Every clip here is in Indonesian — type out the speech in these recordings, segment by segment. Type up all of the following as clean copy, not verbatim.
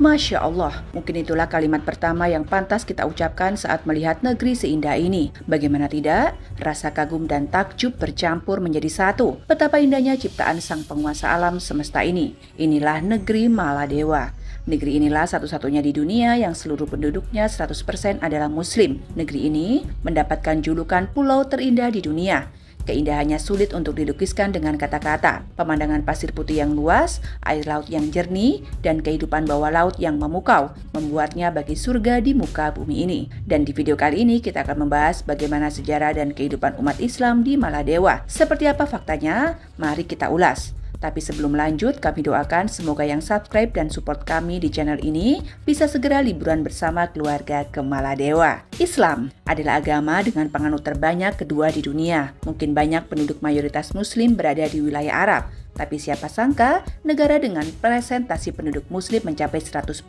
Masya Allah, mungkin itulah kalimat pertama yang pantas kita ucapkan saat melihat negeri seindah ini. Bagaimana tidak? Rasa kagum dan takjub bercampur menjadi satu. Betapa indahnya ciptaan sang penguasa alam semesta ini. Inilah negeri Maladewa. Negeri inilah satu-satunya di dunia yang seluruh penduduknya 100% adalah Muslim. Negeri ini mendapatkan julukan pulau terindah di dunia. Keindahannya sulit untuk dilukiskan dengan kata-kata. Pemandangan pasir putih yang luas, air laut yang jernih, dan kehidupan bawah laut yang memukau membuatnya bagi surga di muka bumi ini. Dan di video kali ini kita akan membahas bagaimana sejarah dan kehidupan umat Islam di Maladewa. Seperti apa faktanya? Mari kita ulas. Tapi sebelum lanjut, kami doakan semoga yang subscribe dan support kami di channel ini bisa segera liburan bersama keluarga ke Maladewa. Islam adalah agama dengan penganut terbanyak kedua di dunia. Mungkin banyak penduduk mayoritas Muslim berada di wilayah Arab. Tapi siapa sangka negara dengan presentasi penduduk Muslim mencapai 100%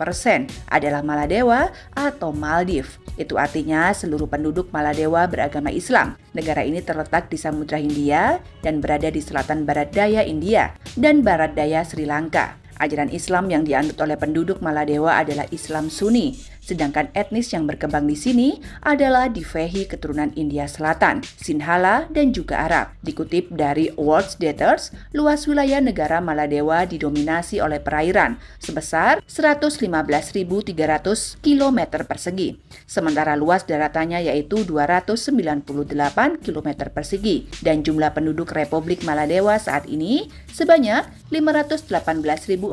adalah Maladewa atau Maldives. Itu artinya seluruh penduduk Maladewa beragama Islam. Negara ini terletak di Samudra Hindia dan berada di selatan barat daya India dan barat daya Sri Lanka. Ajaran Islam yang dianut oleh penduduk Maladewa adalah Islam Sunni, sedangkan etnis yang berkembang di sini adalah Divehi keturunan India Selatan, Sinhala, dan juga Arab. Dikutip dari World Daters, luas wilayah negara Maladewa didominasi oleh perairan sebesar 115.300 km persegi, sementara luas daratannya yaitu 298 km persegi, dan jumlah penduduk Republik Maladewa saat ini sebanyak 518.455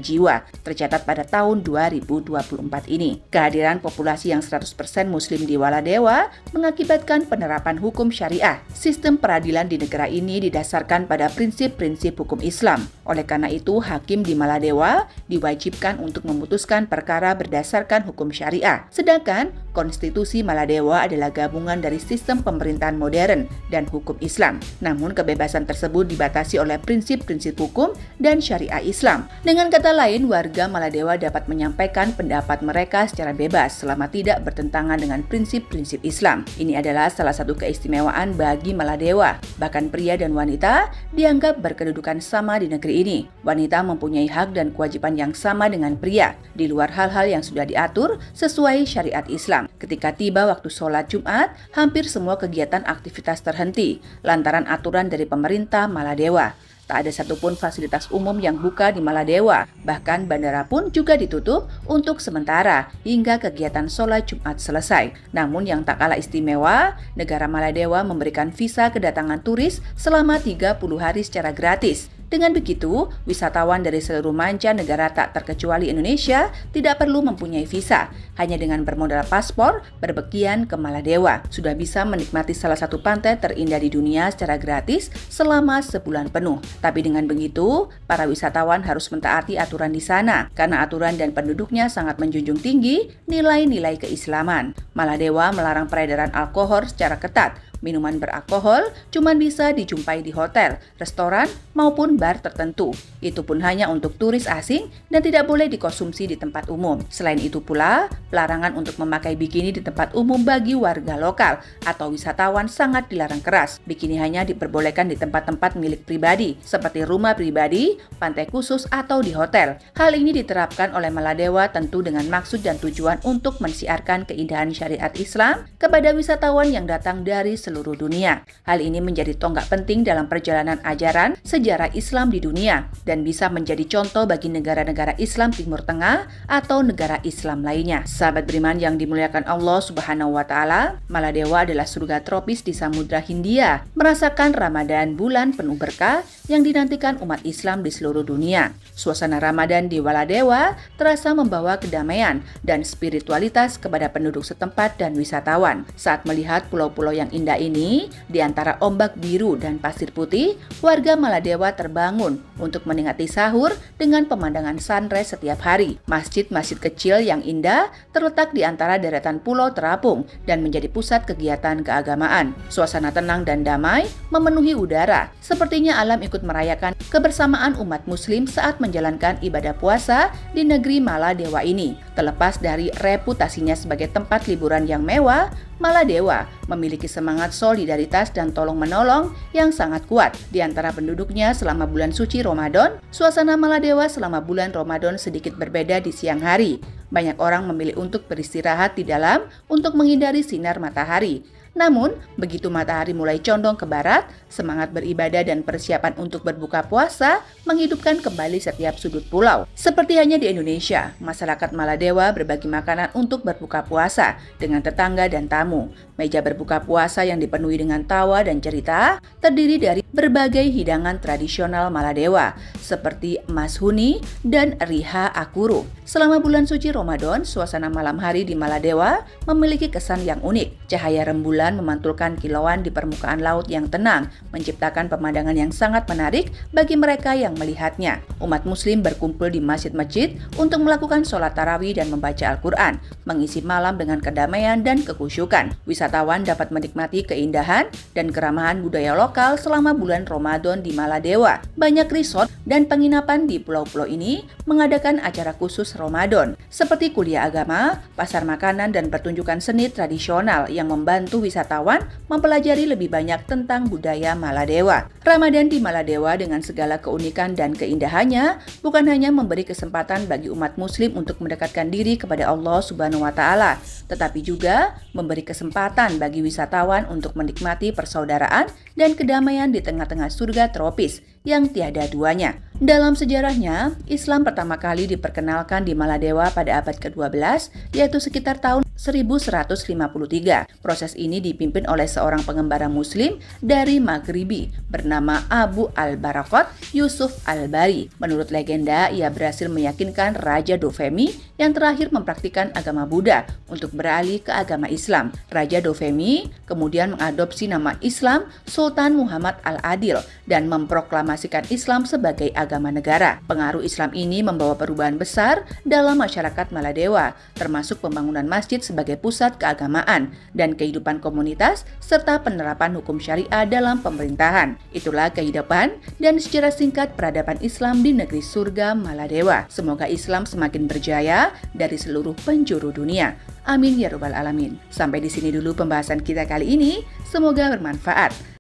jiwa, tercatat pada tahun 2024 ini. Kehadiran populasi yang 100% Muslim di Maladewa mengakibatkan penerapan hukum syariah. Sistem peradilan di negara ini didasarkan pada prinsip-prinsip hukum Islam. Oleh karena itu, hakim di Maladewa diwajibkan untuk memutuskan perkara berdasarkan hukum syariah. Sedangkan konstitusi Maladewa adalah gabungan dari sistem pemerintahan modern dan hukum Islam. Namun kebebasan tersebut dibatasi oleh prinsip-prinsip hukum dan syariah Islam. Dengan kata lain, warga Maladewa dapat menyampaikan pendapat mereka secara bebas selama tidak bertentangan dengan prinsip-prinsip Islam. Ini adalah salah satu keistimewaan bagi Maladewa. Bahkan pria dan wanita dianggap berkedudukan sama di negeri ini. Wanita mempunyai hak dan kewajiban yang sama dengan pria, di luar hal-hal yang sudah diatur sesuai syariat Islam. Ketika tiba waktu sholat Jumat, hampir semua kegiatan aktivitas terhenti lantaran aturan dari pemerintah Maladewa. Tak ada satupun fasilitas umum yang buka di Maladewa, bahkan bandara pun juga ditutup untuk sementara hingga kegiatan sholat Jumat selesai. Namun yang tak kalah istimewa, negara Maladewa memberikan visa kedatangan turis selama 30 hari secara gratis. Dengan begitu, wisatawan dari seluruh mancanegara tak terkecuali Indonesia tidak perlu mempunyai visa. Hanya dengan bermodal paspor, berpergian ke Maladewa, sudah bisa menikmati salah satu pantai terindah di dunia secara gratis selama sebulan penuh. Tapi dengan begitu, para wisatawan harus mentaati aturan di sana, karena aturan dan penduduknya sangat menjunjung tinggi nilai-nilai keislaman. Maladewa melarang peredaran alkohol secara ketat. Minuman beralkohol cuma bisa dijumpai di hotel, restoran, maupun bar tertentu. Itu pun hanya untuk turis asing dan tidak boleh dikonsumsi di tempat umum. Selain itu pula, larangan untuk memakai bikini di tempat umum bagi warga lokal atau wisatawan sangat dilarang keras. Bikini hanya diperbolehkan di tempat-tempat milik pribadi, seperti rumah pribadi, pantai khusus, atau di hotel. Hal ini diterapkan oleh Maladewa tentu dengan maksud dan tujuan untuk mensiarkan keindahan syariat Islam kepada wisatawan yang datang dari seluruh dunia. Hal ini menjadi tonggak penting dalam perjalanan ajaran sejarah Islam di dunia dan bisa menjadi contoh bagi negara-negara Islam Timur Tengah atau negara Islam lainnya. Sahabat beriman yang dimuliakan Allah Subhanahu wa Ta'ala, Maladewa adalah surga tropis di Samudra Hindia, merasakan Ramadan bulan penuh berkah yang dinantikan umat Islam di seluruh dunia. Suasana Ramadan di Maladewa terasa membawa kedamaian dan spiritualitas kepada penduduk setempat dan wisatawan. Saat melihat pulau-pulau yang indah ini, di antara ombak biru dan pasir putih, warga Maladewa terbangun untuk menikmati sahur dengan pemandangan sunrise setiap hari. Masjid-masjid kecil yang indah terletak di antara deretan pulau terapung dan menjadi pusat kegiatan keagamaan. Suasana tenang dan damai memenuhi udara. Sepertinya alam ikut merayakan kebersamaan umat Muslim saat menjalankan ibadah puasa di negeri Maladewa ini. Terlepas dari reputasinya sebagai tempat liburan yang mewah, Maladewa memiliki semangat semangat solidaritas dan tolong-menolong yang sangat kuat di antara penduduknya selama bulan suci Ramadan. Suasana Maladewa selama bulan Ramadan sedikit berbeda di siang hari. Banyak orang memilih untuk beristirahat di dalam untuk menghindari sinar matahari. Namun, begitu matahari mulai condong ke barat, semangat beribadah dan persiapan untuk berbuka puasa menghidupkan kembali setiap sudut pulau. Seperti hanya di Indonesia, masyarakat Maladewa berbagi makanan untuk berbuka puasa dengan tetangga dan tamu. Meja berbuka puasa yang dipenuhi dengan tawa dan cerita terdiri dari berbagai hidangan tradisional Maladewa seperti Mas Huni dan Riha Akuru. Selama bulan suci Ramadan, suasana malam hari di Maladewa memiliki kesan yang unik. Cahaya rembulan memantulkan kilauan di permukaan laut yang tenang, menciptakan pemandangan yang sangat menarik bagi mereka yang melihatnya. Umat muslim berkumpul di masjid-masjid untuk melakukan sholat tarawih dan membaca Al-Quran, mengisi malam dengan kedamaian dan kekhusyukan. Wisatawan dapat menikmati keindahan dan keramahan budaya lokal selama bulan Ramadan di Maladewa. Banyak resort dan penginapan di pulau-pulau ini mengadakan acara khusus Ramadan, seperti kuliah agama, pasar makanan, dan pertunjukan seni tradisional yang membantu wisatawan mempelajari lebih banyak tentang budaya Maladewa. Ramadan di Maladewa dengan segala keunikan dan keindahannya bukan hanya memberi kesempatan bagi umat muslim untuk mendekatkan diri kepada Allah Subhanahu wa Ta'ala, tetapi juga memberi kesempatan bagi wisatawan untuk menikmati persaudaraan dan kedamaian di tengah-tengah surga tropis yang tiada duanya. Dalam sejarahnya, Islam pertama kali diperkenalkan di Maladewa pada abad ke-12, yaitu sekitar tahun 1153. Proses ini dipimpin oleh seorang pengembara muslim dari Maghribi bernama Abu al-Barakot Yusuf al-Bari. Menurut legenda, ia berhasil meyakinkan Raja Dofemi yang terakhir mempraktikkan agama Buddha untuk beralih ke agama Islam. Raja Dofemi kemudian mengadopsi nama Islam Sultan Muhammad al-Adil dan memproklamasikan Islam sebagai agama negara. Pengaruh Islam ini membawa perubahan besar dalam masyarakat Maladewa, termasuk pembangunan masjid sebagai pusat keagamaan dan kehidupan komunitas serta penerapan hukum syariah dalam pemerintahan. Itulah kehidupan dan sejarah singkat peradaban Islam di negeri surga Maladewa. Semoga Islam semakin berjaya dari seluruh penjuru dunia. Amin ya rabbal alamin. Sampai di sini dulu pembahasan kita kali ini. Semoga bermanfaat.